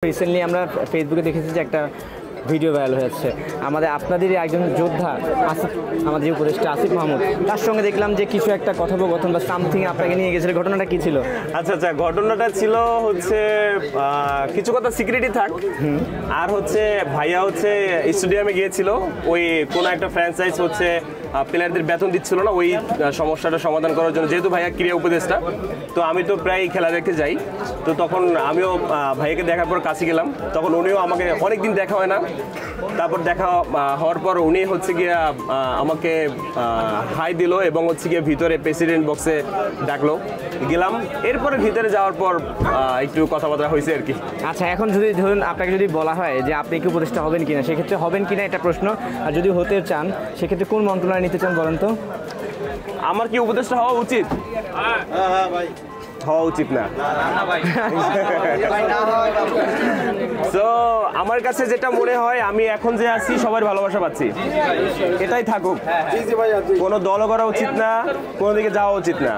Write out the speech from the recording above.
Recently আমরা ফেসবুকে দেখেছি যে একটা ভিডিও ভাইরাল হয়েছে আমাদের আপনাদেরই একজন যোদ্ধা আসিফ, আমাদের উপদেষ্টা আসিফ মাহমুদ, তার সঙ্গে দেখলাম যে কিছু একটা কথোপকথন বা সামথিং আপনাকে নিয়ে গেছিল, ঘটনাটা কি ছিল? আচ্ছা আচ্ছা, ঘটনাটা ছিল হচ্ছে কিছু কথা সিক্রেটই থাক। আর হচ্ছে ভাইয়া হচ্ছে স্টেডিয়ামে গিয়েছিল, ওই কোনো একটা ফ্র্যাঞ্চাইজ হচ্ছে প্লেয়ারদের বেতন দিচ্ছিল না, ওই সমস্যাটা সমাধান করার জন্য। যেহেতু ভাইয়া ক্রীড়া উপদেষ্টা, তো আমি তো প্রায় খেলা দেখতে যাই, তো তখন আমিও ভাইয়াকে দেখার পর কাছে গেলাম। তখন উনিও আমাকে অনেকদিন দেখা হয় না, তারপর দেখা হওয়ার পর উনি হচ্ছে গিয়ে আমাকে হাই দিল এবং হচ্ছে গিয়ে ভিতরে প্রেসিডেন্ট বক্সে ডাকলো, গেলাম। এরপরে ভিতরে যাওয়ার পর একটু কথাবার্তা হয়েছে আর কি। আচ্ছা, এখন যদি ধরুন আপনাকে যদি বলা হয় যে আপনি কি উপদেষ্টা হবেন কিনা, সেক্ষেত্রে হবেন কিনা এটা প্রশ্ন। আর যদি হতে চান সেক্ষেত্রে কোন মন্ত্রণালয় নিতে চান বলেন তো? আমার কি উপদেষ্টা হওয়া উচিত? হওয়া উচিত না। তো আমার কাছে যেটা মনে হয়, আমি এখন যে আছি সবার ভালোবাসা পাচ্ছি, এটাই থাকুক। কোনো দল করা উচিত না, কোনো দিকে যাওয়া উচিত না।